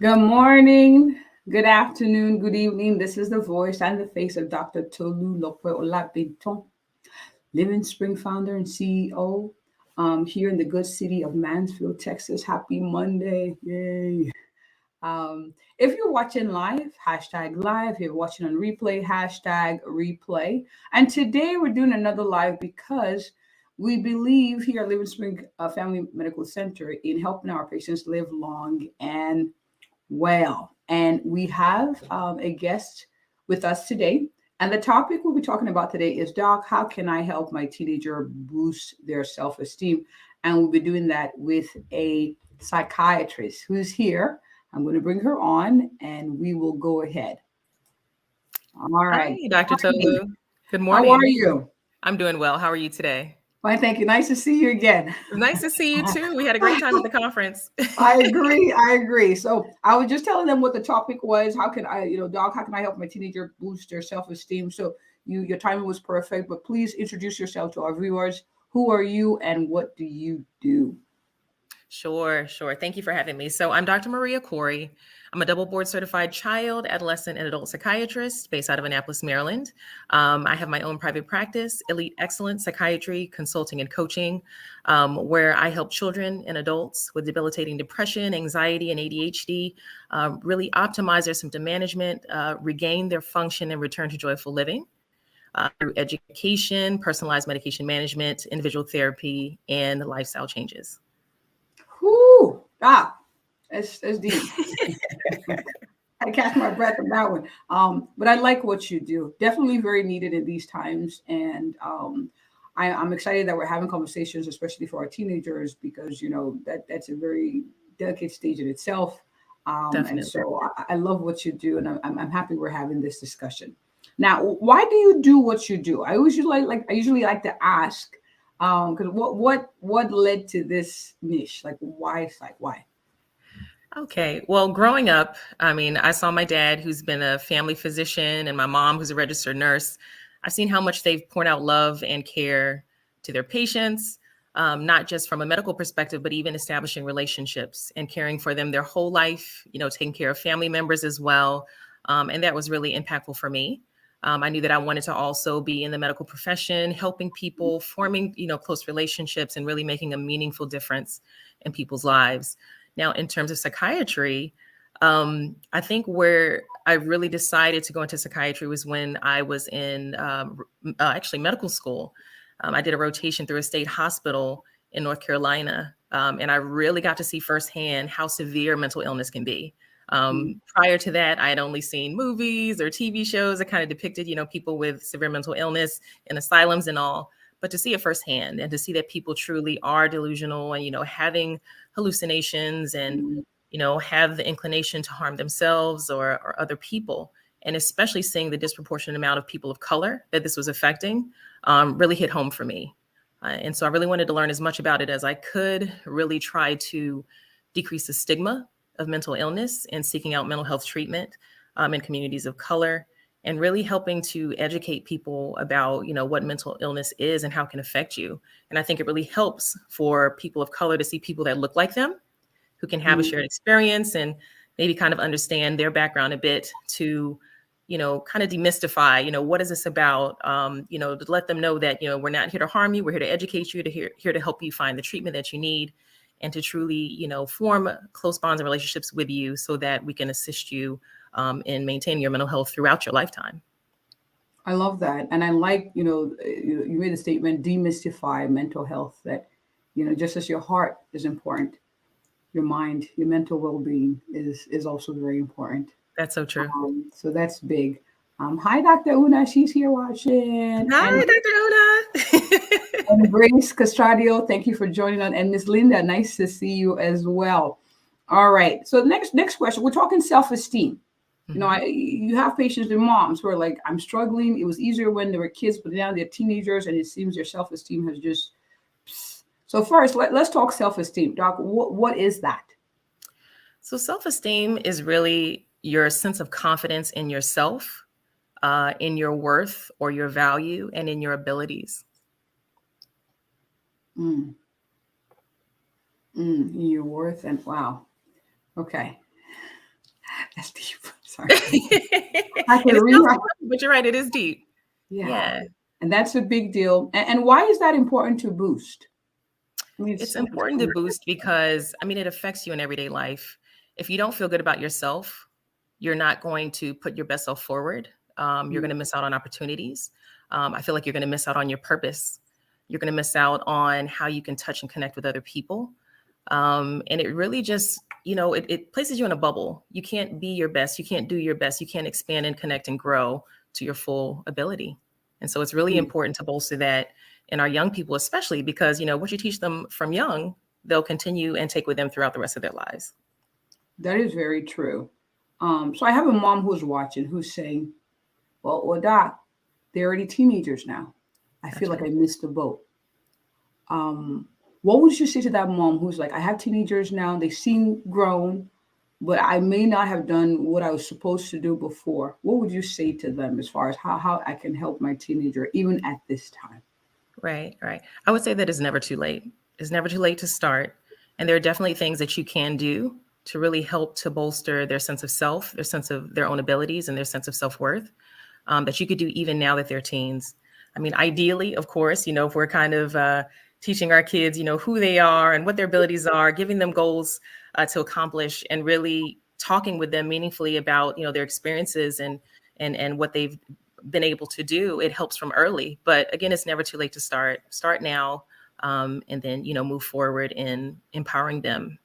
Good morning, good afternoon, good evening. This is the voice and the face of Dr. Tolu Lope Olabinton, Living Spring founder and CEO here in the good city of Mansfield, Texas. Happy Monday. Yay. If you're watching live, hashtag live. If you're watching on replay, hashtag replay. And today we're doing another live because we believe here at Living Spring Family Medical Center in helping our patients live long and well. And we have a guest with us today. And the topic we'll be talking about today is, Doc, how can I help my teenager boost their self esteem? And we'll be doing that with a psychiatrist who's here. I'm going to bring her on and we will go ahead. All right. Hi, Dr. Tolu. Good How are morning. you? I'm doing well. How are you today? Fine, thank you. Nice to see you again. Nice to see you too. We had a great time at the conference. I agree. I agree. So I was just telling them what the topic was. How can I, Doc, how can I help my teenager boost their self-esteem? So your timing was perfect, but please introduce yourself to our viewers. Who are you and what do you do? Sure. Thank you for having me. So I'm Dr. Maria Corey. I'm a double board-certified child, adolescent, and adult psychiatrist based out of Annapolis, Maryland. I have my own private practice, Elite Excellence Psychiatry, Consulting and Coaching, where I help children and adults with debilitating depression, anxiety, and ADHD really optimize their symptom management, regain their function, and return to joyful living. Through education, personalized medication management, individual therapy, and lifestyle changes. Whoo, Doc, that's deep. I catch my breath on that one. But I like what you do. Definitely very needed in these times. And I'm excited that we're having conversations, especially for our teenagers, because that's a very delicate stage in itself. And Definitely. so I love what you do, and I'm happy we're having this discussion. Now, why do you do what you do? I usually like to ask, because what led to this niche? Like why? Why? Okay. Well, growing up, I saw my dad, who's been a family physician, and my mom, who's a registered nurse. I've seen how much they've poured out love and care to their patients, not just from a medical perspective, but even establishing relationships and caring for them their whole life, taking care of family members as well. And that was really impactful for me. I knew that I wanted to also be in the medical profession, helping people, forming, close relationships and really making a meaningful difference in people's lives. Now, in terms of psychiatry, I think where I really decided to go into psychiatry was when I was in actually medical school. I did a rotation through a state hospital in North Carolina, and I really got to see firsthand how severe mental illness can be. Prior to that, I had only seen movies or TV shows that kind of depicted, people with severe mental illness in asylums and all. But to see it firsthand and to see that people truly are delusional and, having hallucinations and, have the inclination to harm themselves or other people, and especially seeing the disproportionate amount of people of color that this was affecting, really hit home for me. And so I really wanted to learn as much about it as I could, really try to decrease the stigma of mental illness and seeking out mental health treatment in communities of color, and really helping to educate people about, what mental illness is and how it can affect you. And I think it really helps for people of color to see people that look like them, who can have a shared experience and maybe kind of understand their background a bit to, kind of demystify, what is this about, to let them know that, we're not here to harm you. We're here to educate you, here to help you find the treatment that you need, and to truly, form close bonds and relationships with you so that we can assist you in maintaining your mental health throughout your lifetime. I love that. And I like, you made a statement, demystify mental health, that, just as your heart is important, your mind, your mental well-being is also very important. That's so true. So that's big. Hi, Dr. Una. She's here watching. Hi, Dr. Una. And Grace Castradio, thank you for joining us. And Miss Linda, nice to see you as well. All right. So next question. We're talking self-esteem. You have patients and moms who are like, I'm struggling. It was easier when they were kids, but now they're teenagers, and it seems their self-esteem has just. So first, let's talk self-esteem. Doc, what is that? So self-esteem is really your sense of confidence in yourself, in your worth or your value, and in your abilities. Your worth, and wow. Okay. That's deep. Sorry. I And can it read. sounds simple, but you're right, it is deep. Yeah. Yeah. And that's a big deal. And why is that important to boost? I mean, It's important to boost because, I mean, it affects you in everyday life. If you don't feel good about yourself, you're not going to put your best self forward. You're going to miss out on opportunities. I feel like you're going to miss out on your purpose. You're going to miss out on how you can touch and connect with other people. And it really just, it places you in a bubble. You can't be your best. You can't do your best. You can't expand and connect and grow to your full ability. And so it's really important to bolster that in our young people, especially because, what you teach them from young, they'll continue and take with them throughout the rest of their lives. That is very true. So I have a mom who's watching who's saying, well, Doc, they're already teenagers now. I feel like I missed the boat. What would you say to that mom who's like, I have teenagers now, they seem grown, but I may not have done what I was supposed to do before? What would you say to them as far as how I can help my teenager even at this time? Right, right. I would say that it's never too late. It's never too late to start. And there are definitely things that you can do to really help to bolster their sense of self, their sense of their own abilities, and their sense of self-worth that you could do even now that they're teens. I mean, ideally, of course, if we're kind of teaching our kids, who they are and what their abilities are, giving them goals to accomplish, and really talking with them meaningfully about, their experiences and what they've been able to do, it helps from early. But again, it's never too late to start now, and then move forward in empowering them.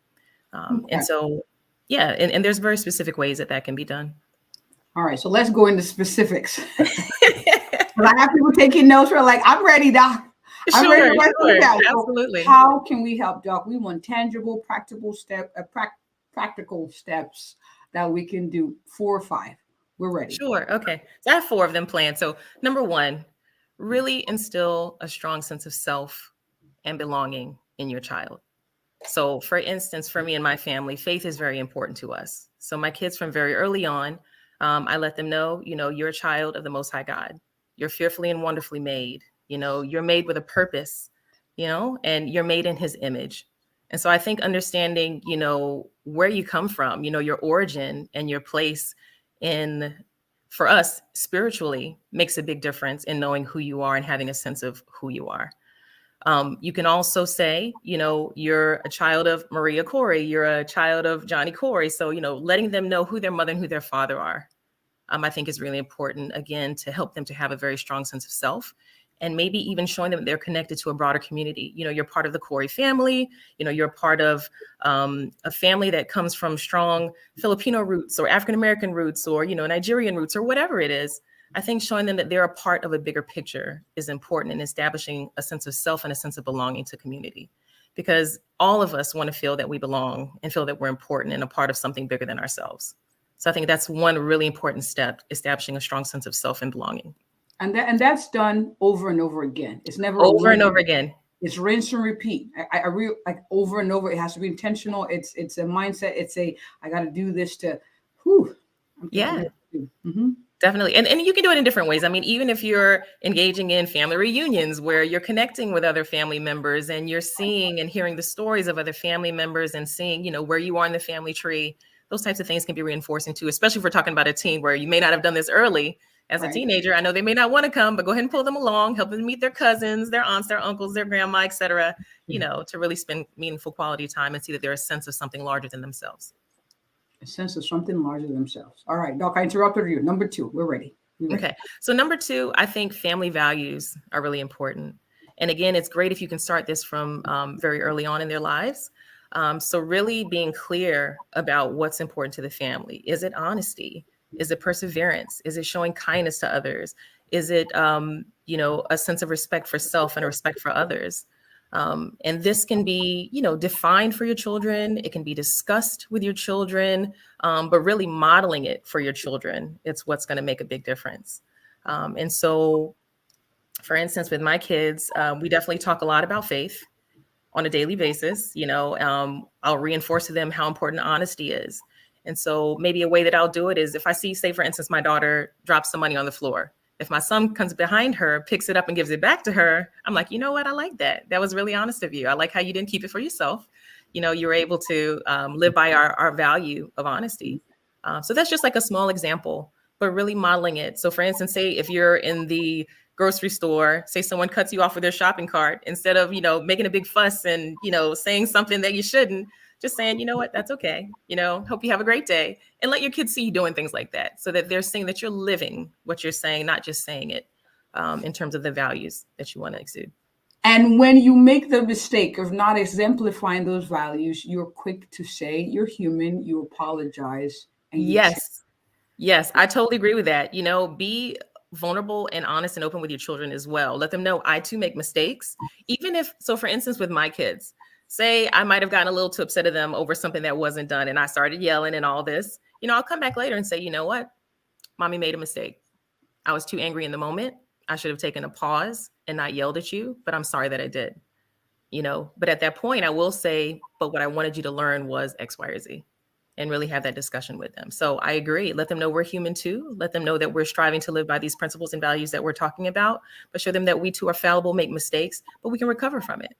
And so and there's very specific ways that can be done. All right, so let's go into specifics. I have people taking notes. We're like, I'm ready, Doc. I'm ready to sure, absolutely. So how can we help, Doc? We want tangible, practical steps that we can do. 4 or 5. We're ready. Sure. Okay. So I have 4 of them planned. So number 1, really instill a strong sense of self and belonging in your child. So for instance, for me and my family, faith is very important to us. So my kids from very early on, I let them know, you're a child of the Most High God. You're fearfully and wonderfully made. You're made with a purpose, and you're made in His image. And so I think understanding, where you come from, your origin and your place for us spiritually makes a big difference in knowing who you are and having a sense of who you are. You can also say, you're a child of Maria Corey, you're a child of Johnny Corey. So, letting them know who their mother and who their father are, I think is really important, again, to help them to have a very strong sense of self, and maybe even showing them they're connected to a broader community. You're part of the Corey family, you're part of a family that comes from strong Filipino roots or African-American roots or, Nigerian roots or whatever it is. I think showing them that they're a part of a bigger picture is important in establishing a sense of self and a sense of belonging to community, because all of us want to feel that we belong and feel that we're important and a part of something bigger than ourselves. So I think that's one really important step, establishing a strong sense of self and belonging. And that's done over and over again. It's never over and over again. It's rinse and repeat. I really like over and over. It has to be intentional. It's a mindset. It's I got to do this to. Yeah. Mm-hmm. Definitely. And you can do it in different ways. I mean, even if you're engaging in family reunions where you're connecting with other family members and you're seeing and hearing the stories of other family members and seeing, where you are in the family tree, those types of things can be reinforcing too, especially if we're talking about a teen where you may not have done this early as a teenager. I know they may not want to come, but go ahead and pull them along, help them meet their cousins, their aunts, their uncles, their grandma, et cetera, to really spend meaningful quality time and see that they're a sense of something larger than themselves. A sense of something larger than themselves. All right, Doc, I interrupted you. Number 2, we're ready. Okay. So number 2, I think family values are really important. And again, it's great if you can start this from very early on in their lives. So really being clear about what's important to the family. Is it honesty? Is it perseverance? Is it showing kindness to others? Is it, a sense of respect for self and a respect for others? And this can be, defined for your children. It can be discussed with your children, but really modeling it for your children. It's what's going to make a big difference. And so, for instance, with my kids, we definitely talk a lot about faith on a daily basis. I'll reinforce to them how important honesty is. And so maybe a way that I'll do it is if I see, say, for instance, my daughter drops some money on the floor. If my son comes behind her, picks it up and gives it back to her, I'm like, you know what? I like that. That was really honest of you. I like how you didn't keep it for yourself. you're able to live by our value of honesty. So that's just like a small example, but really modeling it. So for instance, say if you're in the grocery store, say someone cuts you off with their shopping cart, instead of, making a big fuss and, saying something that you shouldn't, just saying, you know what, that's okay. Hope you have a great day. And let your kids see you doing things like that so that they're seeing that you're living what you're saying, not just saying it in terms of the values that you want to exude. And when you make the mistake of not exemplifying those values, you're quick to say you're human, you apologize, and you change. Yes, I totally agree with that. Be vulnerable and honest and open with your children as well. Let them know I too make mistakes. Even if, so for instance, with my kids, say I might have gotten a little too upset at them over something that wasn't done and I started yelling and all this, I'll come back later and say, you know what? Mommy made a mistake. I was too angry in the moment. I should have taken a pause and not yelled at you, but I'm sorry that I did. But at that point I will say, but what I wanted you to learn was X, Y, or Z, and really have that discussion with them. So I agree. Let them know we're human too. Let them know that we're striving to live by these principles and values that we're talking about, but show them that we too are fallible, make mistakes, but we can recover from it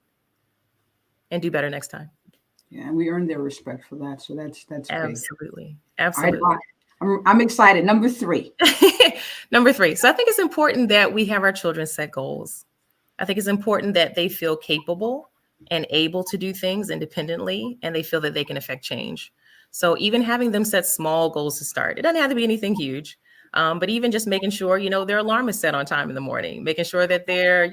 and do better next time. Yeah, and we earn their respect for that. So that's absolutely big. Absolutely. All right, I'm excited. Number 3. Number 3. So I think it's important that we have our children set goals. I think it's important that they feel capable and able to do things independently, and they feel that they can affect change. So even having them set small goals to start, it doesn't have to be anything huge, but even just making sure, their alarm is set on time in the morning, making sure that they're,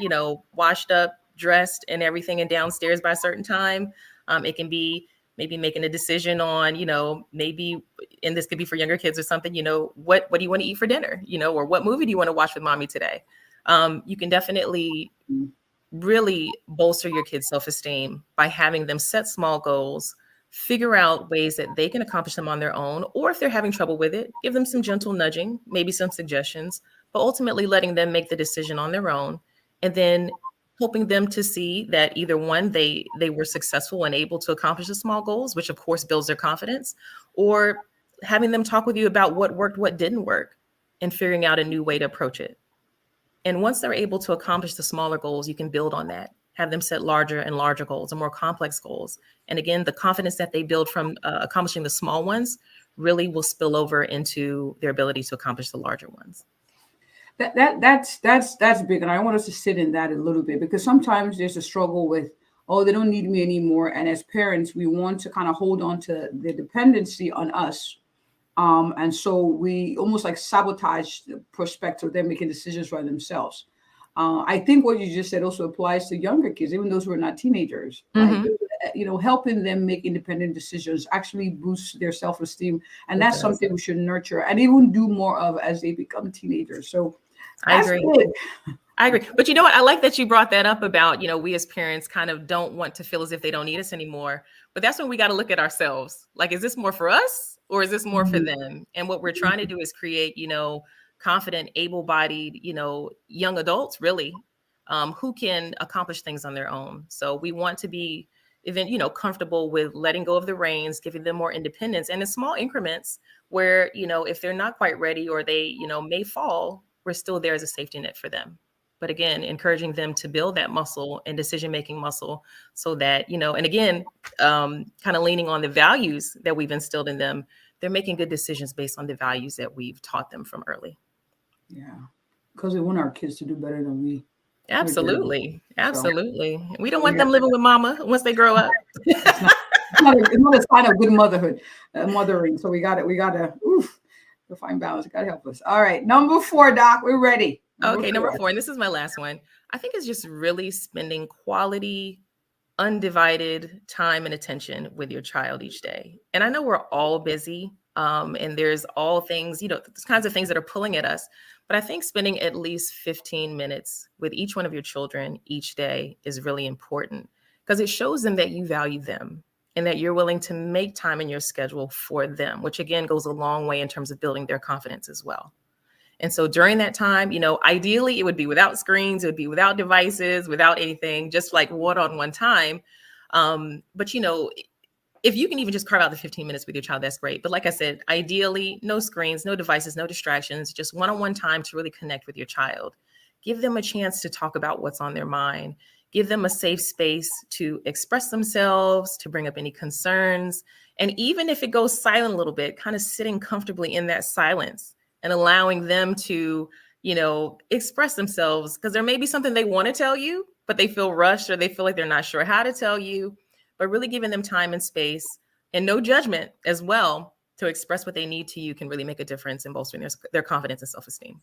washed up, dressed and everything and downstairs by a certain time. It can be maybe making a decision on, maybe, and this could be for younger kids or something, what do you want to eat for dinner, or what movie do you want to watch with mommy today? You can definitely really bolster your kids' self-esteem by having them set small goals, figure out ways that they can accomplish them on their own, or if they're having trouble with it, give them some gentle nudging, maybe some suggestions, but ultimately letting them make the decision on their own, and then hoping them to see that either one, they were successful and able to accomplish the small goals, which of course builds their confidence, or having them talk with you about what worked, what didn't work, and figuring out a new way to approach it. And once they're able to accomplish the smaller goals, you can build on that. Have them set larger and larger goals and more complex goals. And again, the confidence that they build from accomplishing the small ones really will spill over into their ability to accomplish the larger ones. That's big. And I want us to sit in that a little bit, because sometimes there's a struggle with, oh, they don't need me anymore. And as parents, we want to kind of hold on to the dependency on us. And so we almost like sabotage the prospect of them making decisions by themselves. I think what you just said also applies to younger kids, even those who are not teenagers. Mm-hmm. Like, helping them make independent decisions actually boosts their self-esteem. And that's something we should nurture and even do more of as they become teenagers. So I agree. I agree. But you know what? I like that you brought that up about, we as parents kind of don't want to feel as if they don't need us anymore. But that's when we got to look at ourselves. Like, is this more for us or is this more for them? And what we're trying to do is create, confident, able-bodied, young adults, really, who can accomplish things on their own. So we want to be even, comfortable with letting go of the reins, giving them more independence, and in small increments where, if they're not quite ready or they, may fall, we're still there as a safety net for them. But again, encouraging them to build that muscle and decision-making muscle so that, and again, kind of leaning on the values that we've instilled in them, they're making good decisions based on the values that we've taught them from early. Yeah, because we want our kids to do better than we. Absolutely. Absolutely. So, we don't want them living with mama once they grow up. It's not a sign of good mothering. So we got to find balance. Got to help us. All right. Number 4, Doc, we're ready. Number 4. And this is my last one. I think it's just really spending quality, undivided time and attention with your child each day. And I know we're all busy. And there's all things, there's kinds of things that are pulling at us. But I think spending at least 15 minutes with each one of your children each day is really important, because it shows them that you value them and that you're willing to make time in your schedule for them, which again goes a long way in terms of building their confidence as well. And so during that time, ideally it would be without screens, it would be without devices, without anything, just like one-on-one time. But if you can even just carve out the 15 minutes with your child, that's great. But like I said, ideally, no screens, no devices, no distractions, just one-on-one time to really connect with your child. Give them a chance to talk about what's on their mind. give them a safe space to express themselves, to bring up any concerns. And even if it goes silent a little bit, kind of sitting comfortably in that silence and allowing them to, express themselves, because there may be something they want to tell you, but they feel rushed or they feel like they're not sure how to tell you, but really giving them time and space and no judgment as well to express what they need to you can really make a difference in bolstering their confidence and self-esteem.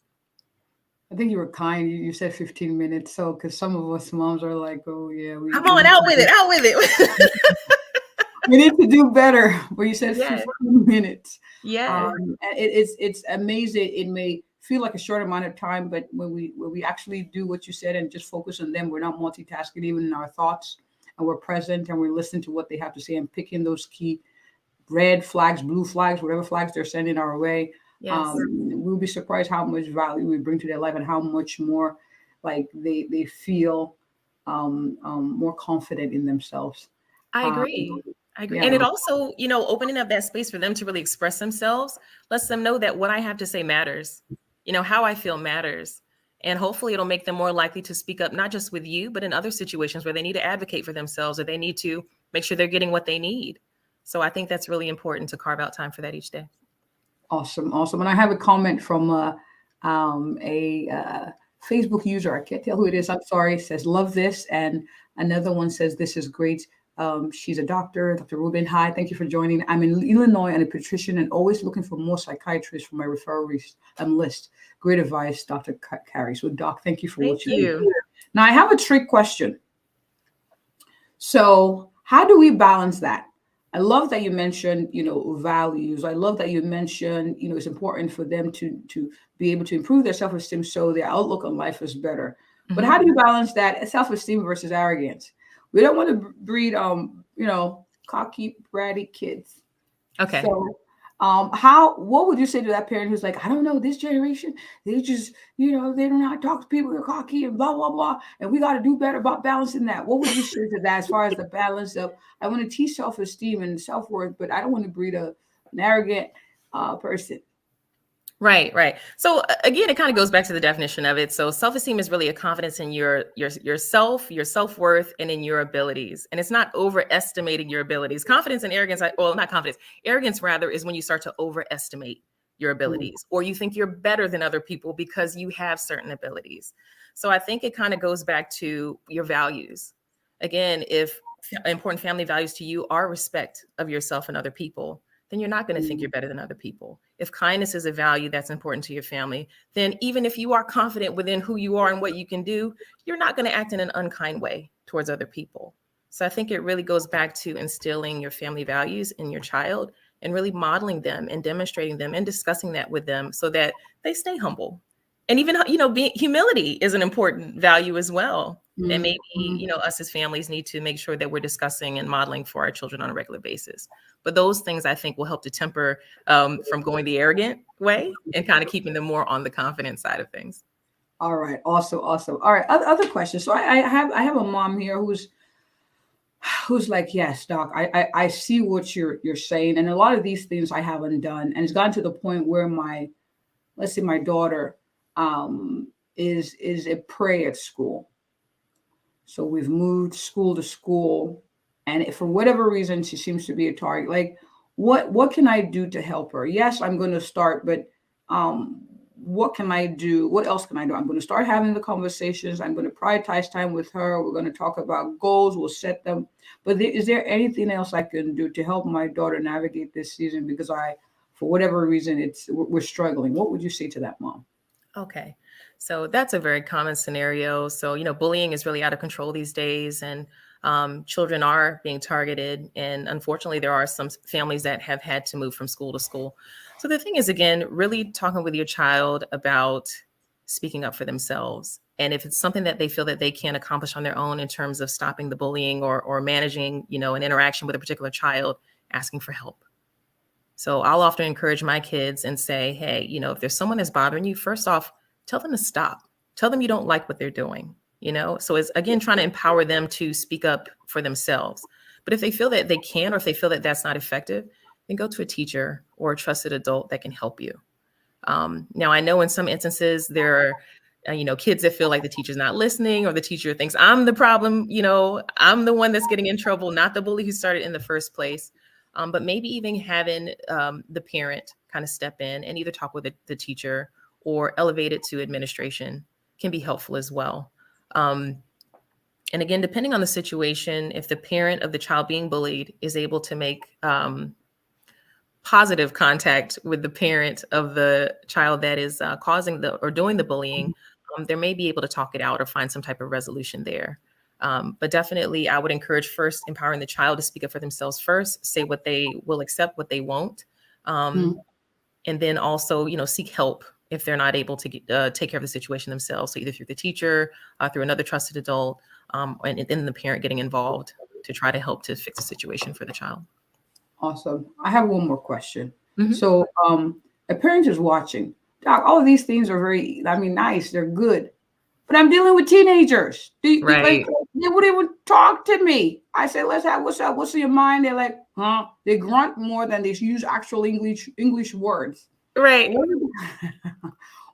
I think you were kind. You said 15 minutes. So, because some of us moms are like, oh, yeah. Come on, out with it. We need to do better. But you said 15 minutes. Yeah. It's amazing. It may feel like a short amount of time, but when we actually do what you said and just focus on them, we're not multitasking even in our thoughts, and we're present and we're listening to what they have to say and picking those key red flags, blue flags, whatever flags they're sending our way. Yes. We'll be surprised how much value we bring to their life and how much more like they feel more confident in themselves. I agree. Yeah. And it also, opening up that space for them to really express themselves lets them know that what I have to say matters, how I feel matters. And hopefully it'll make them more likely to speak up, not just with you, but in other situations where they need to advocate for themselves or they need to make sure they're getting what they need. So I think that's really important to carve out time for that each day. Awesome. And I have a comment from a Facebook user. I can't tell who it is. I'm sorry. It says, love this. And another one says, this is great. She's a doctor, Dr. Rubin. Hi, thank you for joining. I'm in Illinois and a pediatrician and always looking for more psychiatrists for my referral list. Great advice, Dr. Carey. So, Doc, thank you for what you do. Now, I have a trick question. So, how do we balance that? I love that you mentioned, values. I love that you mentioned, it's important for them to be able to improve their self-esteem so their outlook on life is better. Mm-hmm. But how do you balance that self-esteem versus arrogance? We don't want to breed, cocky, bratty kids. Okay. So, what would you say to that parent who's like, I don't know, this generation, they just, they don't know how to talk to people, they're cocky and blah, blah, blah. And we got to do better about balancing that. What would you say to that as far as the balance of, I want to teach self-esteem and self-worth, but I don't want to breed an arrogant person. Right. So again, it kind of goes back to the definition of it. So self-esteem is really a confidence in yourself, your self-worth, and in your abilities. And it's not overestimating your abilities. Confidence and arrogance, not confidence. Arrogance rather is when you start to overestimate your abilities, or you think you're better than other people because you have certain abilities. So I think it kind of goes back to your values. Again, if important family values to you are respect of yourself and other people, then you're not going to think you're better than other people. If kindness is a value that's important to your family, then even if you are confident within who you are and what you can do, you're not going to act in an unkind way towards other people. So I think it really goes back to instilling your family values in your child and really modeling them and demonstrating them and discussing that with them so that they stay humble. And even, humility is an important value as well. Mm-hmm. And maybe, us as families need to make sure that we're discussing and modeling for our children on a regular basis. But those things I think will help to temper from going the arrogant way and kind of keeping them more on the confident side of things. All right. Awesome. All right. Other questions. So I have a mom here who's like, yes, Doc, I see what you're saying. And a lot of these things I haven't done. And it's gotten to the point where my daughter is a prey at school. So we've moved school to school, and for whatever reason, she seems to be a target. Like, what can I do to help her? Yes, I'm going to start, but what can I do? What else can I do? I'm going to start having the conversations. I'm going to prioritize time with her. We're going to talk about goals. We'll set them. But is there anything else I can do to help my daughter navigate this season? Because for whatever reason, we're struggling. What would you say to that, Mom? Okay. So that's a very common scenario. So, bullying is really out of control these days, and children are being targeted. And unfortunately, there are some families that have had to move from school to school. So the thing is, again, really talking with your child about speaking up for themselves. And if it's something that they feel that they can't accomplish on their own in terms of stopping the bullying or managing, an interaction with a particular child, asking for help. So I'll often encourage my kids and say, hey, if there's someone that's bothering you, first off, tell them to stop. Tell them you don't like what they're doing, So it's, again, trying to empower them to speak up for themselves. But if they feel that they can, or if they feel that that's not effective, then go to a teacher or a trusted adult that can help you. Now, I know in some instances there kids that feel like the teacher's not listening or the teacher thinks I'm the problem, I'm the one that's getting in trouble, not the bully who started in the first place. But maybe even having the parent kind of step in and either talk with the teacher or elevate it to administration can be helpful as well. And again, depending on the situation, if the parent of the child being bullied is able to make positive contact with the parent of the child that is causing or doing the bullying, they may be able to talk it out or find some type of resolution there. But definitely, I would encourage first empowering the child to speak up for themselves first, say what they will accept, what they won't, and then also, seek help if they're not able to take care of the situation themselves. So either through the teacher, through another trusted adult, and then the parent getting involved to try to help to fix the situation for the child. Awesome. I have one more question. So a parent is watching. Doc, all of these things are nice. They're good. But I'm dealing with teenagers. Right. They wouldn't even talk to me. I say, let's have, what's up? What's in your mind? They're like, huh? They grunt more than they use actual English words. Right.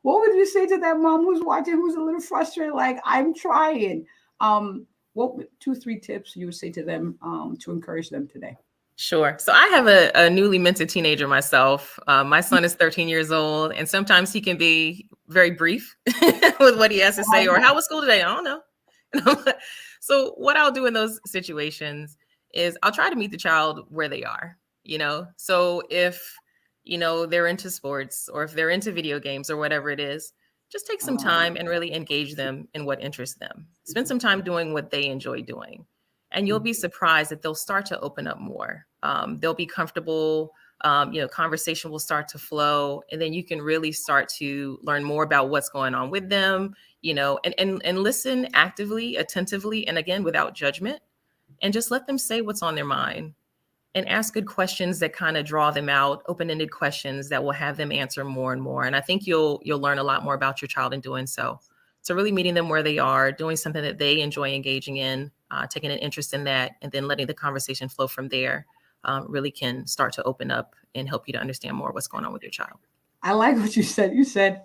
What would you say to that mom who's watching, who's a little frustrated? Like, I'm trying. What 2-3 tips you would say to them to encourage them today? Sure. So I have a newly minted teenager myself. My son is 13 years old, and sometimes he can be very brief with what he has to say, or how was school today? I don't know. So what I'll do in those situations is I'll try to meet the child where they are, So if, they're into sports or if they're into video games or whatever it is, just take some time and really engage them in what interests them. Spend some time doing what they enjoy doing. And you'll be surprised that they'll start to open up more. They'll be comfortable. Conversation will start to flow, and then you can really start to learn more about what's going on with them, and listen actively, attentively, and again, without judgment, and just let them say what's on their mind and ask good questions that kind of draw them out, open-ended questions that will have them answer more and more. And I think you'll learn a lot more about your child in doing so. So really meeting them where they are, doing something that they enjoy engaging in, taking an interest in that, and then letting the conversation flow from there really can start to open up and help you to understand more what's going on with your child. I like what you said. You said,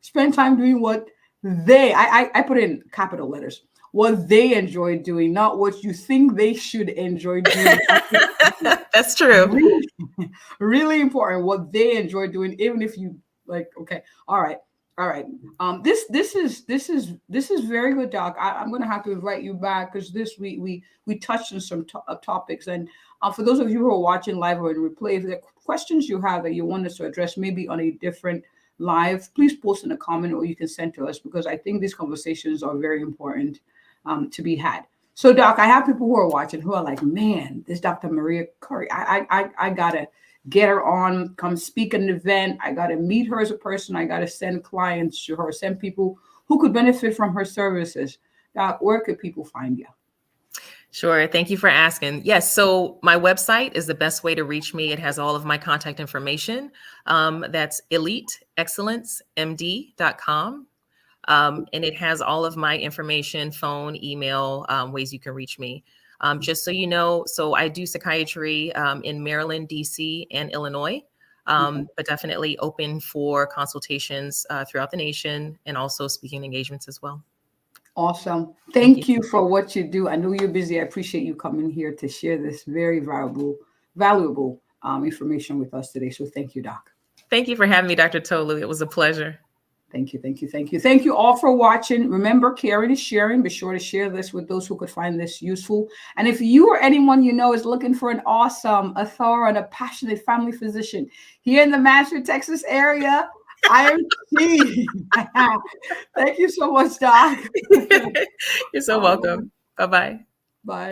spend time doing what I put in capital letters, what they enjoy doing, not what you think they should enjoy doing. That's true. Really, really important, what they enjoy doing, even if you like, okay, all right. This is very good, Doc. I'm going to have to invite you back because we touched on some topics, and for those of you who are watching live or in replay, if there are questions you have that you want us to address, maybe on a different live, please post in a comment or you can send to us, because I think these conversations are very important to be had. So, Doc, I have people who are watching who are like, man, this Dr. Maria Corey, I gotta get her on, come speak at an event. I got to meet her as a person. I got to send clients to her, send people who could benefit from her services. Doc, where could people find you? Sure. Thank you for asking. Yes. So my website is the best way to reach me. It has all of my contact information. That's eliteexcellencemd.com. And it has all of my information, phone, email, ways you can reach me. Just so you know, so I do psychiatry in Maryland, DC, and Illinois, but definitely open for consultations throughout the nation and also speaking engagements as well. Awesome. Thank you for what you do. I know you're busy. I appreciate you coming here to share this very valuable information with us today. So thank you, Doc. Thank you for having me, Dr. Tolu. It was a pleasure. Thank you. Thank you all for watching. Remember, caring is sharing. Be sure to share this with those who could find this useful. And if you or anyone you know is looking for an awesome, a thorough, and a passionate family physician here in the Master Texas area, I am keen. Thank you so much, Doc. You're so welcome. Bye-bye. Bye.